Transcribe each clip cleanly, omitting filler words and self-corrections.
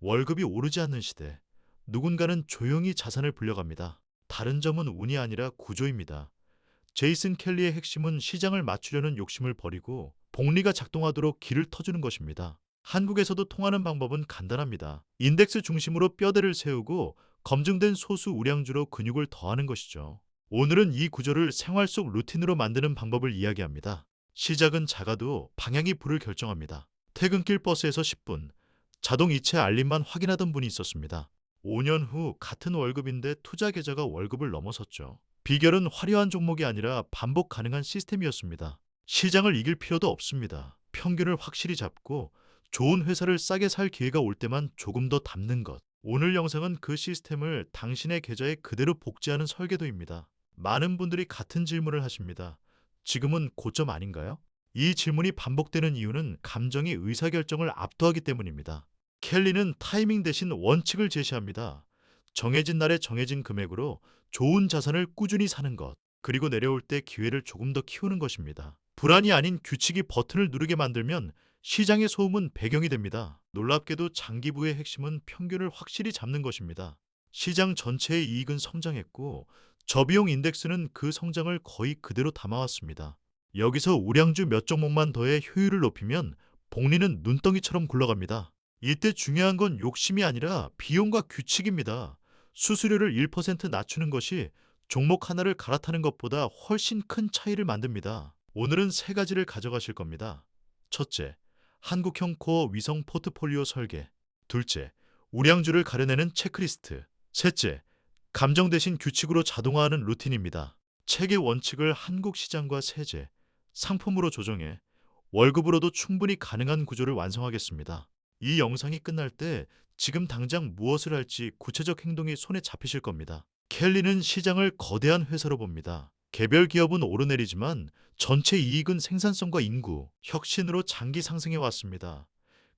월급이 오르지 않는 시대, 누군가는 조용히 자산을 불려갑니다. 다른 점은 운이 아니라 구조입니다. 제이슨 켈리의 핵심은 시장을 맞추려는 욕심을 버리고 복리가 작동하도록 길을 터주는 것입니다. 한국에서도 통하는 방법은 간단합니다. 인덱스 중심으로 뼈대를 세우고 검증된 소수 우량주로 근육을 더하는 것이죠. 오늘은 이 구조를 생활 속 루틴으로 만드는 방법을 이야기합니다. 시작은 작아도 방향이 불을 결정합니다. 퇴근길 버스에서 10분, 자동 이체 알림만 확인하던 분이 있었습니다. 5년 후 같은 월급인데 투자 계좌가 월급을 넘어섰죠. 비결은 화려한 종목이 아니라 반복 가능한 시스템이었습니다. 시장을 이길 필요도 없습니다. 평균을 확실히 잡고 좋은 회사를 싸게 살 기회가 올 때만 조금 더 담는 것. 오늘 영상은 그 시스템을 당신의 계좌에 그대로 복제하는 설계도입니다. 많은 분들이 같은 질문을 하십니다. 지금은 고점 아닌가요? 이 질문이 반복되는 이유는 감정이 의사결정을 압도하기 때문입니다. 켈리는 타이밍 대신 원칙을 제시합니다. 정해진 날에 정해진 금액으로 좋은 자산을 꾸준히 사는 것, 그리고 내려올 때 기회를 조금 더 키우는 것입니다. 불안이 아닌 규칙이 버튼을 누르게 만들면 시장의 소음은 배경이 됩니다. 놀랍게도 장기부의 핵심은 평균을 확실히 잡는 것입니다. 시장 전체의 이익은 성장했고 저비용 인덱스는 그 성장을 거의 그대로 담아왔습니다. 여기서 우량주 몇 종목만 더해 효율을 높이면 복리는 눈덩이처럼 굴러갑니다. 이때 중요한 건 욕심이 아니라 비용과 규칙입니다. 수수료를 1% 낮추는 것이 종목 하나를 갈아타는 것보다 훨씬 큰 차이를 만듭니다. 오늘은 세 가지를 가져가실 겁니다. 첫째, 한국형 코어 위성 포트폴리오 설계. 둘째, 우량주를 가려내는 체크리스트. 셋째, 감정 대신 규칙으로 자동화하는 루틴입니다. 책의 원칙을 한국 시장과 세제, 상품으로 조정해 월급으로도 충분히 가능한 구조를 완성하겠습니다. 이 영상이 끝날 때 지금 당장 무엇을 할지 구체적 행동이 손에 잡히실 겁니다. 켈리는 시장을 거대한 회사로 봅니다. 개별 기업은 오르내리지만 전체 이익은 생산성과 인구, 혁신으로 장기 상승해 왔습니다.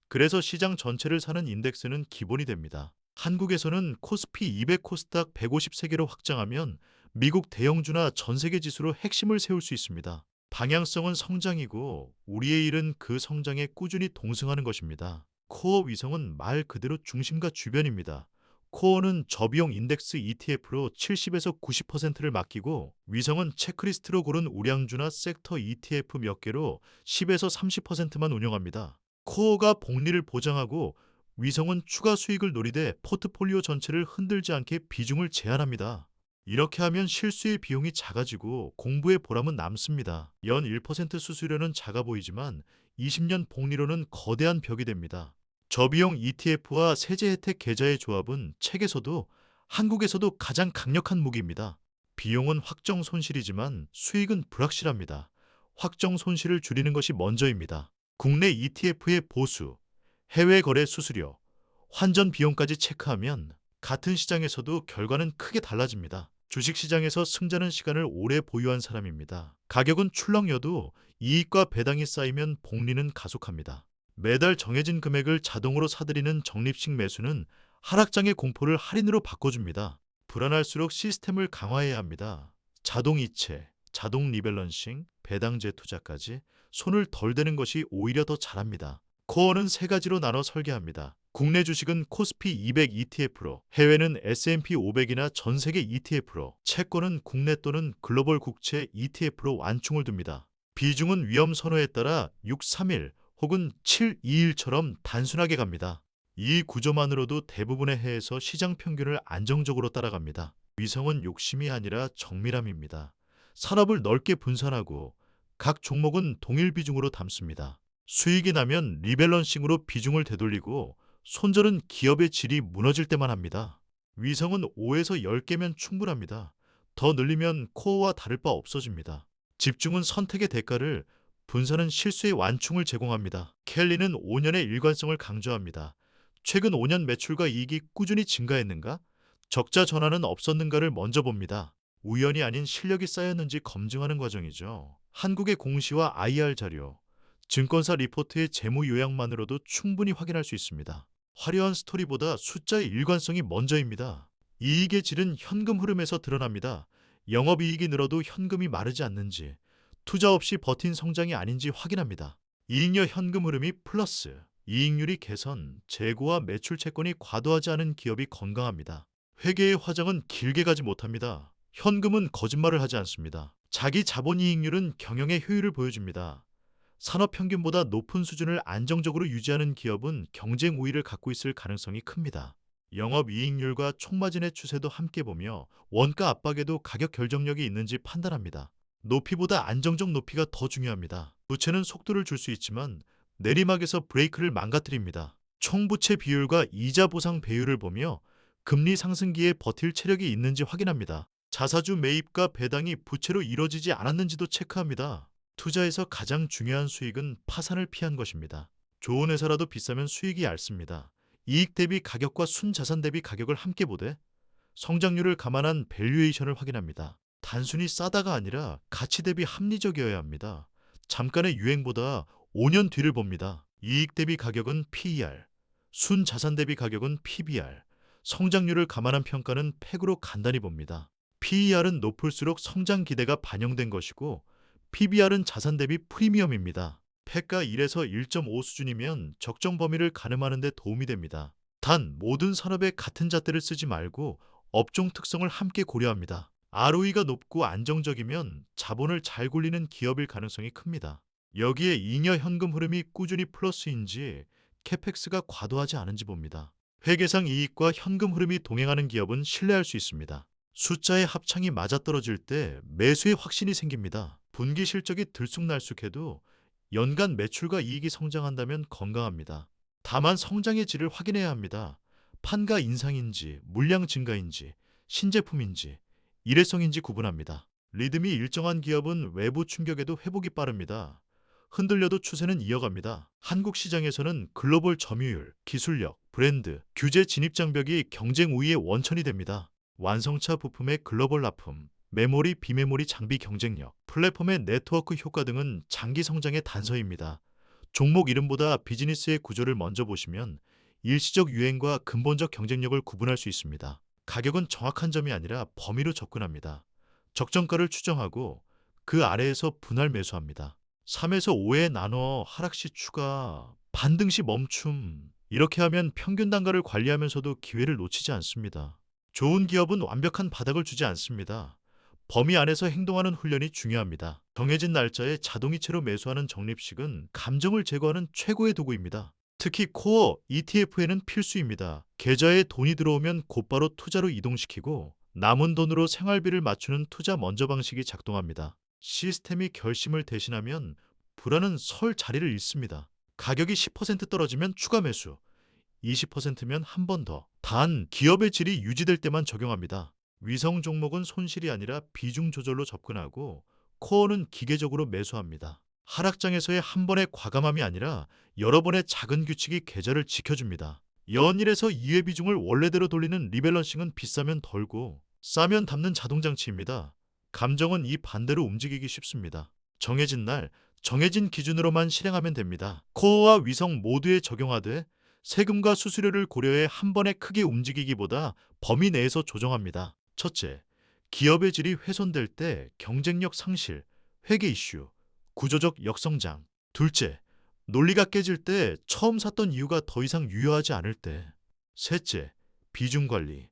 그래서 시장 전체를 사는 인덱스는 기본이 됩니다. 한국에서는 코스피 200 코스닥 150세계로 확장하면 미국 대형주나 전 세계 지수로 핵심을 세울 수 있습니다. 방향성은 성장이고 우리의 일은 그 성장에 꾸준히 동승하는 것입니다. 코어 위성은 말 그대로 중심과 주변입니다. 코어는 저비용 인덱스 ETF로 70에서 90%를 맡기고 위성은 체크리스트로 고른 우량주나 섹터 ETF 몇 개로 10에서 30%만 운영합니다. 코어가 복리를 보장하고 위성은 추가 수익을 노리되 포트폴리오 전체를 흔들지 않게 비중을 제한합니다. 이렇게 하면 실수의 비용이 작아지고 공부의 보람은 남습니다. 연 1% 수수료는 작아 보이지만 20년 복리로는 거대한 벽이 됩니다. 저비용 ETF와 세제 혜택 계좌의 조합은 책에서도 한국에서도 가장 강력한 무기입니다. 비용은 확정 손실이지만 수익은 불확실합니다. 확정 손실을 줄이는 것이 먼저입니다. 국내 ETF의 보수, 해외 거래 수수료, 환전 비용까지 체크하면 같은 시장에서도 결과는 크게 달라집니다. 주식시장에서 승자는 시간을 오래 보유한 사람입니다. 가격은 출렁여도 이익과 배당이 쌓이면 복리는 가속합니다. 매달 정해진 금액을 자동으로 사들이는 적립식 매수는 하락장의 공포를 할인으로 바꿔줍니다. 불안할수록 시스템을 강화해야 합니다. 자동 이체, 자동 리밸런싱, 배당 재투자까지 손을 덜 대는 것이 오히려 더 잘합니다. 코어는 세 가지로 나눠 설계합니다. 국내 주식은 코스피 200 ETF로, 해외는 S&P 500이나 전 세계 ETF로, 채권은 국내 또는 글로벌 국채 ETF로 완충을 둡니다. 비중은 위험 선호에 따라 6-3-1 혹은 7-2-1처럼 단순하게 갑니다. 이 구조만으로도 대부분의 해에서 시장 평균을 안정적으로 따라갑니다. 위성은 욕심이 아니라 정밀함입니다. 산업을 넓게 분산하고 각 종목은 동일 비중으로 담습니다. 수익이 나면 리밸런싱으로 비중을 되돌리고 손절은 기업의 질이 무너질 때만 합니다. 위성은 5에서 10개면 충분합니다. 더 늘리면 코어와 다를 바 없어집니다. 집중은 선택의 대가를, 분산은 실수의 완충을 제공합니다. 켈리는 5년의 일관성을 강조합니다. 최근 5년 매출과 이익이 꾸준히 증가했는가? 적자 전환은 없었는가를 먼저 봅니다. 우연이 아닌 실력이 쌓였는지 검증하는 과정이죠. 한국의 공시와 IR 자료, 증권사 리포트의 재무 요약만으로도 충분히 확인할 수 있습니다. 화려한 스토리보다 숫자의 일관성이 먼저입니다. 이익의 질은 현금 흐름에서 드러납니다. 영업이익이 늘어도 현금이 마르지 않는지, 투자 없이 버틴 성장이 아닌지 확인합니다. 이익녀 현금 흐름이 플러스, 이익률이 개선, 재고와 매출 채권이 과도하지 않은 기업이 건강합니다. 회계의 화장은 길게 가지 못합니다. 현금은 거짓말을 하지 않습니다. 자기 자본 이익률은 경영의 효율을 보여줍니다. 산업 평균보다 높은 수준을 안정적으로 유지하는 기업은 경쟁 우위를 갖고 있을 가능성이 큽니다. 영업 이익률과 총마진의 추세도 함께 보며 원가 압박에도 가격 결정력이 있는지 판단합니다. 높이보다 안정적 높이가 더 중요합니다. 부채는 속도를 줄 수 있지만 내리막에서 브레이크를 망가뜨립니다. 총부채 비율과 이자 보상 배율을 보며 금리 상승기에 버틸 체력이 있는지 확인합니다. 자사주 매입과 배당이 부채로 이뤄지지 않았는지도 체크합니다. 투자에서 가장 중요한 수익은 파산을 피한 것입니다. 좋은 회사라도 비싸면 수익이 얇습니다. 이익 대비 가격과 순자산 대비 가격을 함께 보되 성장률을 감안한 밸류에이션을 확인합니다. 단순히 싸다가 아니라 가치 대비 합리적이어야 합니다. 잠깐의 유행보다 5년 뒤를 봅니다. 이익 대비 가격은 PER, 순자산 대비 가격은 PBR, 성장률을 감안한 평가는 팩으로 간단히 봅니다. PER은 높을수록 성장 기대가 반영된 것이고 PBR은 자산 대비 프리미엄입니다. 팩가 1에서 1.5 수준이면 적정 범위를 가늠하는 데 도움이 됩니다. 단 모든 산업에 같은 잣대를 쓰지 말고 업종 특성을 함께 고려합니다. ROE가 높고 안정적이면 자본을 잘 굴리는 기업일 가능성이 큽니다. 여기에 잉여 현금 흐름이 꾸준히 플러스인지 캐펙스가 과도하지 않은지 봅니다. 회계상 이익과 현금 흐름이 동행하는 기업은 신뢰할 수 있습니다. 숫자의 합창이 맞아떨어질 때 매수의 확신이 생깁니다. 분기 실적이 들쑥날쑥해도 연간 매출과 이익이 성장한다면 건강합니다. 다만 성장의 질을 확인해야 합니다. 판가 인상인지, 물량 증가인지, 신제품인지, 일회성인지 구분합니다. 리듬이 일정한 기업은 외부 충격에도 회복이 빠릅니다. 흔들려도 추세는 이어갑니다. 한국 시장에서는 글로벌 점유율, 기술력, 브랜드, 규제 진입 장벽이 경쟁 우위의 원천이 됩니다. 완성차 부품의 글로벌 납품, 메모리, 비메모리 장비 경쟁력, 플랫폼의 네트워크 효과 등은 장기 성장의 단서입니다. 종목 이름보다 비즈니스의 구조를 먼저 보시면 일시적 유행과 근본적 경쟁력을 구분할 수 있습니다. 가격은 정확한 점이 아니라 범위로 접근합니다. 적정가를 추정하고 그 아래에서 분할 매수합니다. 3에서 5에 나눠 하락시 추가, 반등시 멈춤. 이렇게 하면 평균 단가를 관리하면서도 기회를 놓치지 않습니다. 좋은 기업은 완벽한 바닥을 주지 않습니다. 범위 안에서 행동하는 훈련이 중요합니다. 정해진 날짜에 자동이체로 매수하는 적립식은 감정을 제거하는 최고의 도구입니다. 특히 코어 ETF에는 필수입니다. 계좌에 돈이 들어오면 곧바로 투자로 이동시키고 남은 돈으로 생활비를 맞추는 투자 먼저 방식이 작동합니다. 시스템이 결심을 대신하면 불안은 설 자리를 잃습니다. 가격이 10% 떨어지면 추가 매수, 20%면 한 번 더. 단 기업의 질이 유지될 때만 적용합니다. 위성 종목은 손실이 아니라 비중 조절로 접근하고 코어는 기계적으로 매수합니다. 하락장에서의 한 번의 과감함이 아니라 여러 번의 작은 규칙이 계좌를 지켜줍니다. 연일에서 2회 비중을 원래대로 돌리는 리밸런싱은 비싸면 덜고 싸면 담는 자동장치입니다. 감정은 이 반대로 움직이기 쉽습니다. 정해진 날, 정해진 기준으로만 실행하면 됩니다. 코어와 위성 모두에 적용하되 세금과 수수료를 고려해 한 번에 크게 움직이기보다 범위 내에서 조정합니다. 첫째, 기업의 질이 훼손될 때 경쟁력 상실, 회계 이슈, 구조적 역성장. 둘째, 논리가 깨질 때 처음 샀던 이유가 더 이상 유효하지 않을 때. 셋째, 비중 관리.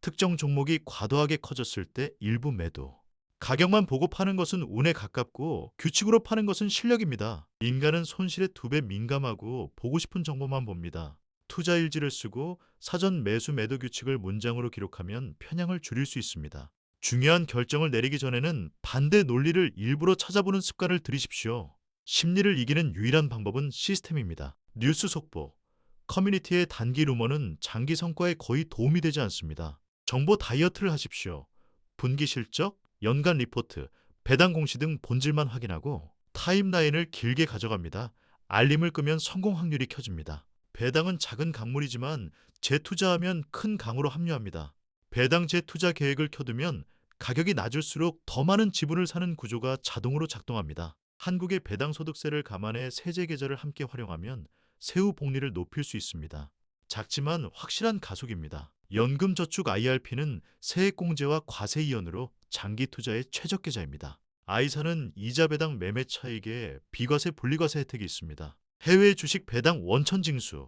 특정 종목이 과도하게 커졌을 때 일부 매도. 가격만 보고 파는 것은 운에 가깝고 규칙으로 파는 것은 실력입니다. 인간은 손실에 2배 민감하고 보고 싶은 정보만 봅니다. 투자 일지를 쓰고 사전 매수 매도 규칙을 문장으로 기록하면 편향을 줄일 수 있습니다. 중요한 결정을 내리기 전에는 반대 논리를 일부러 찾아보는 습관을 들이십시오. 심리를 이기는 유일한 방법은 시스템입니다. 뉴스 속보, 커뮤니티의 단기 루머는 장기 성과에 거의 도움이 되지 않습니다. 정보 다이어트를 하십시오. 분기 실적, 연간 리포트, 배당 공시 등 본질만 확인하고 타임라인을 길게 가져갑니다. 알림을 끄면 성공 확률이 켜집니다. 배당은 작은 강물이지만 재투자하면 큰 강으로 합류합니다. 배당 재투자 계획을 켜두면 가격이 낮을수록 더 많은 지분을 사는 구조가 자동으로 작동합니다. 한국의 배당 소득세를 감안해 세제 계좌를 함께 활용하면 세후 복리를 높일 수 있습니다. 작지만 확실한 가속입니다. 연금저축 IRP는 세액공제와 과세 이연으로 장기 투자의 최적 계좌입니다. 아이사는 이자 배당 매매 차익에 비과세 분리과세 혜택이 있습니다. 해외 주식 배당 원천징수,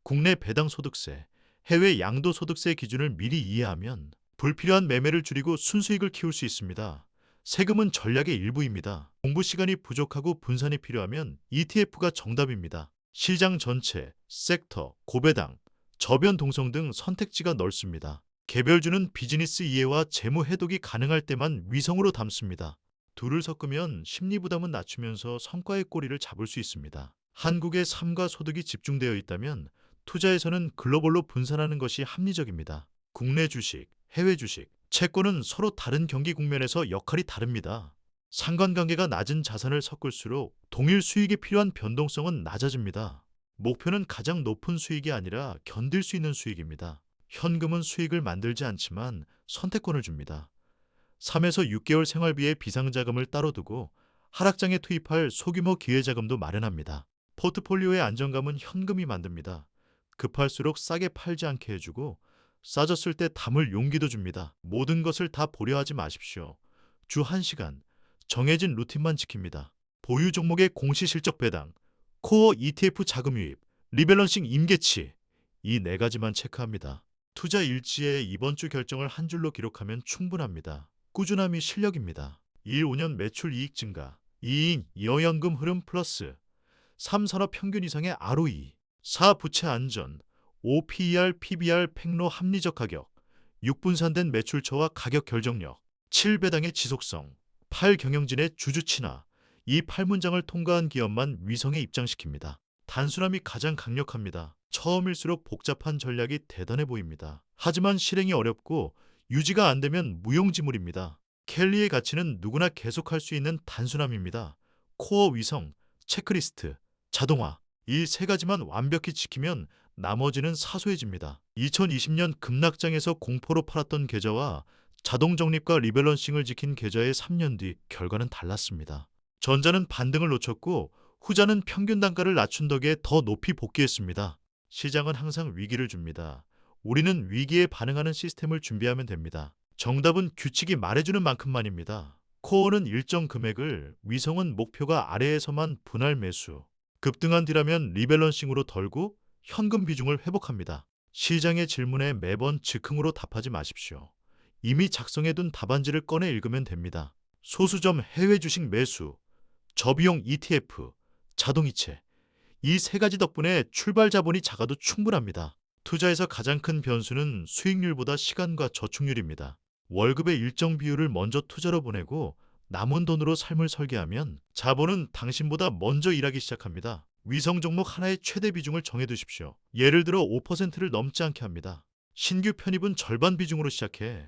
국내 배당 소득세, 해외 양도소득세 기준을 미리 이해하면 불필요한 매매를 줄이고 순수익을 키울 수 있습니다. 세금은 전략의 일부입니다. 공부 시간이 부족하고 분산이 필요하면 ETF가 정답입니다. 시장 전체, 섹터, 고배당, 저변 동성 등 선택지가 넓습니다. 개별주는 비즈니스 이해와 재무 해독이 가능할 때만 위성으로 담습니다. 둘을 섞으면 심리 부담은 낮추면서 성과의 꼬리를 잡을 수 있습니다. 한국의 삶과 소득이 집중되어 있다면 투자에서는 글로벌로 분산하는 것이 합리적입니다. 국내 주식, 해외 주식, 채권은 서로 다른 경기 국면에서 역할이 다릅니다. 상관관계가 낮은 자산을 섞을수록 동일 수익에 필요한 변동성은 낮아집니다. 목표는 가장 높은 수익이 아니라 견딜 수 있는 수익입니다. 현금은 수익을 만들지 않지만 선택권을 줍니다. 3에서 6개월 생활비에 비상자금을 따로 두고 하락장에 투입할 소규모 기회자금도 마련합니다. 포트폴리오의 안정감은 현금이 만듭니다. 급할수록 싸게 팔지 않게 해주고 싸졌을 때 담을 용기도 줍니다. 모든 것을 다 보려 하지 마십시오. 주 1시간 정해진 루틴만 지킵니다. 보유 종목의 공시실적 배당, 코어 ETF 자금 유입, 리밸런싱 임계치 이 4가지만 체크합니다. 투자 일지에 이번 주 결정을 한 줄로 기록하면 충분합니다. 꾸준함이 실력입니다. 1, 5년 매출 이익 증가, 2인 여연금 흐름 플러스, 3, 산업 평균 이상의 ROE, 4, 부채 안전, 5, PER, PBR 팽로 합리적 가격, 6, 분산된 매출처와 가격 결정력, 7, 배당의 지속성, 8, 경영진의 주주 친화, 이 8문장을 통과한 기업만 위성에 입장시킵니다. 단순함이 가장 강력합니다. 처음일수록 복잡한 전략이 대단해 보입니다. 하지만 실행이 어렵고 유지가 안 되면 무용지물입니다. 켈리의 가치는 누구나 계속할 수 있는 단순함입니다. 코어 위성, 체크리스트, 자동화 이 3가지만 완벽히 지키면 나머지는 사소해집니다. 2020년 급락장에서 공포로 팔았던 계좌와 자동 적립과 리밸런싱을 지킨 계좌의 3년 뒤 결과는 달랐습니다. 전자는 반등을 놓쳤고 후자는 평균 단가를 낮춘 덕에 더 높이 복귀했습니다. 시장은 항상 위기를 줍니다. 우리는 위기에 반응하는 시스템을 준비하면 됩니다. 정답은 규칙이 말해주는 만큼만입니다. 코어는 일정 금액을, 위성은 목표가 아래에서만 분할 매수. 급등한 뒤라면 리밸런싱으로 덜고 현금 비중을 회복합니다. 시장의 질문에 매번 즉흥으로 답하지 마십시오. 이미 작성해둔 답안지를 꺼내 읽으면 됩니다. 소수점 해외 주식 매수, 저비용 ETF, 자동이체 이 3가지 덕분에 출발 자본이 작아도 충분합니다. 투자에서 가장 큰 변수는 수익률보다 시간과 저축률입니다. 월급의 일정 비율을 먼저 투자로 보내고 남은 돈으로 삶을 설계하면 자본은 당신보다 먼저 일하기 시작합니다. 위성 종목 하나의 최대 비중을 정해두십시오. 예를 들어 5%를 넘지 않게 합니다. 신규 편입은 절반 비중으로 시작해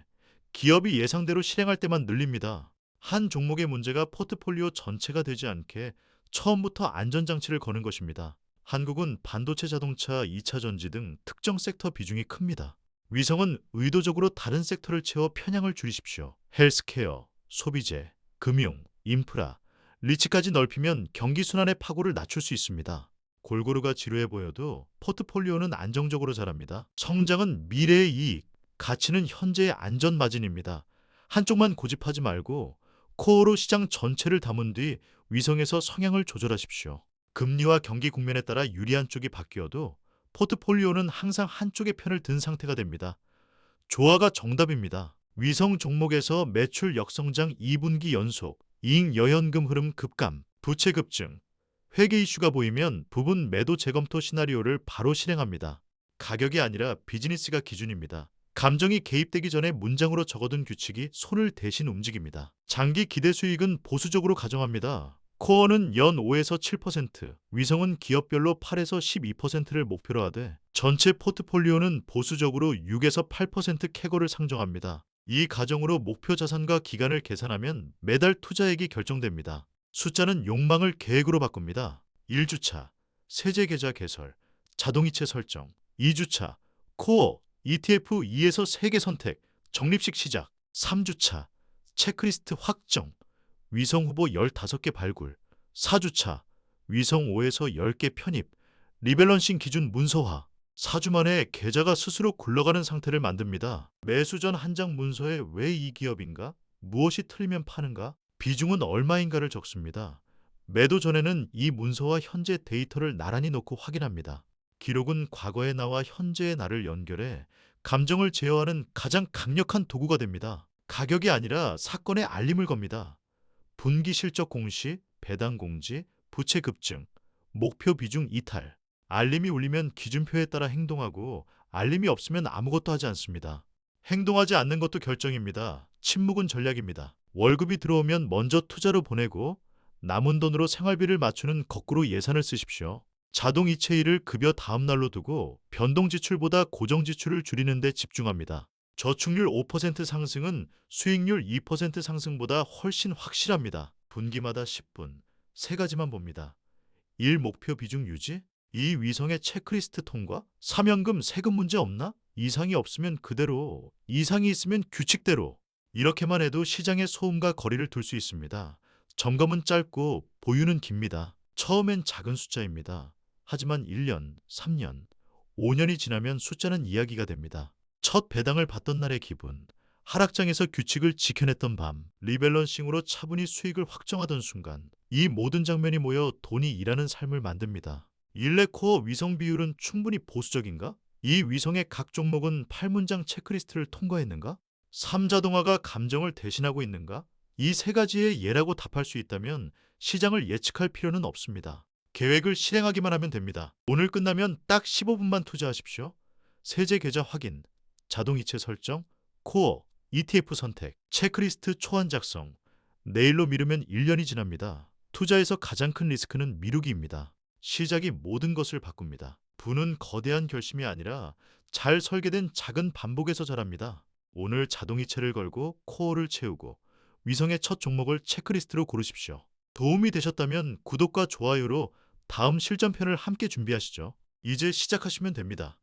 기업이 예상대로 실행할 때만 늘립니다. 한 종목의 문제가 포트폴리오 전체가 되지 않게 처음부터 안전장치를 거는 것입니다. 한국은 반도체, 자동차, 2차 전지 등 특정 섹터 비중이 큽니다. 위성은 의도적으로 다른 섹터를 채워 편향을 줄이십시오. 헬스케어, 소비재, 금융, 인프라, 리츠까지 넓히면 경기순환의 파고를 낮출 수 있습니다. 골고루가 지루해 보여도 포트폴리오는 안정적으로 자랍니다. 성장은 미래의 이익, 가치는 현재의 안전 마진입니다. 한쪽만 고집하지 말고 코어로 시장 전체를 담은 뒤 위성에서 성향을 조절하십시오. 금리와 경기 국면에 따라 유리한 쪽이 바뀌어도 포트폴리오는 항상 한쪽의 편을 든 상태가 됩니다. 조화가 정답입니다. 위성 종목에서 매출 역성장 2분기 연속, 이익 여연금 흐름 급감, 부채 급증, 회계 이슈가 보이면 부분 매도 재검토 시나리오를 바로 실행합니다. 가격이 아니라 비즈니스가 기준입니다. 감정이 개입되기 전에 문장으로 적어둔 규칙이 손을 대신 움직입니다. 장기 기대 수익은 보수적으로 가정합니다. 코어는 연 5에서 7%, 위성은 기업별로 8에서 12%를 목표로 하되 전체 포트폴리오는 보수적으로 6에서 8% 캐거를 상정합니다. 이 가정으로 목표 자산과 기간을 계산하면 매달 투자액이 결정됩니다. 숫자는 욕망을 계획으로 바꿉니다. 1주차, 세제 계좌 개설, 자동이체 설정, 2주차, 코어, ETF 2에서 3개 선택, 적립식 시작, 3주차, 체크리스트 확정, 위성 후보 15개 발굴, 4주차, 위성 5에서 10개 편입, 리밸런싱 기준 문서화, 4주 만에 계좌가 스스로 굴러가는 상태를 만듭니다. 매수 전 한 장 문서에 왜 이 기업인가? 무엇이 틀리면 파는가? 비중은 얼마인가를 적습니다. 매도 전에는 이 문서와 현재 데이터를 나란히 놓고 확인합니다. 기록은 과거의 나와 현재의 나를 연결해 감정을 제어하는 가장 강력한 도구가 됩니다. 가격이 아니라 사건의 알림을 겁니다. 분기 실적 공시, 배당 공지, 부채 급증, 목표 비중 이탈. 알림이 울리면 기준표에 따라 행동하고 알림이 없으면 아무것도 하지 않습니다. 행동하지 않는 것도 결정입니다. 침묵은 전략입니다. 월급이 들어오면 먼저 투자로 보내고 남은 돈으로 생활비를 맞추는 거꾸로 예산을 쓰십시오. 자동 이체일을 급여 다음 날로 두고 변동 지출보다 고정 지출을 줄이는 데 집중합니다. 저축률 5% 상승은 수익률 2% 상승보다 훨씬 확실합니다. 분기마다 10분, 세 가지만 봅니다. 1. 목표 비중 유지. 2. 위성의 체크리스트 통과. 3. 연금 세금 문제 없나? 이상이 없으면 그대로, 이상이 있으면 규칙대로. 이렇게만 해도 시장의 소음과 거리를 둘 수 있습니다. 점검은 짧고 보유는 깁니다. 처음엔 작은 숫자입니다. 하지만 1년, 3년, 5년이 지나면 숫자는 이야기가 됩니다. 첫 배당을 받던 날의 기분, 하락장에서 규칙을 지켜냈던 밤, 리밸런싱으로 차분히 수익을 확정하던 순간, 이 모든 장면이 모여 돈이 일하는 삶을 만듭니다. 일레코어 위성 비율은 충분히 보수적인가? 이 위성의 각 종목은 8문장 체크리스트를 통과했는가? 3자동화가 감정을 대신하고 있는가? 이 세 가지의 예라고 답할 수 있다면 시장을 예측할 필요는 없습니다. 계획을 실행하기만 하면 됩니다. 오늘 끝나면 딱 15분만 투자하십시오. 세제 계좌 확인, 자동이체 설정, 코어, ETF 선택, 체크리스트 초안 작성. 내일로 미루면 1년이 지납니다. 투자에서 가장 큰 리스크는 미루기입니다. 시작이 모든 것을 바꿉니다. 부는 거대한 결심이 아니라 잘 설계된 작은 반복에서 자랍니다. 오늘 자동이체를 걸고 코어를 채우고 위성의 첫 종목을 체크리스트로 고르십시오. 도움이 되셨다면 구독과 좋아요로 다음 실전편을 함께 준비하시죠. 이제 시작하시면 됩니다.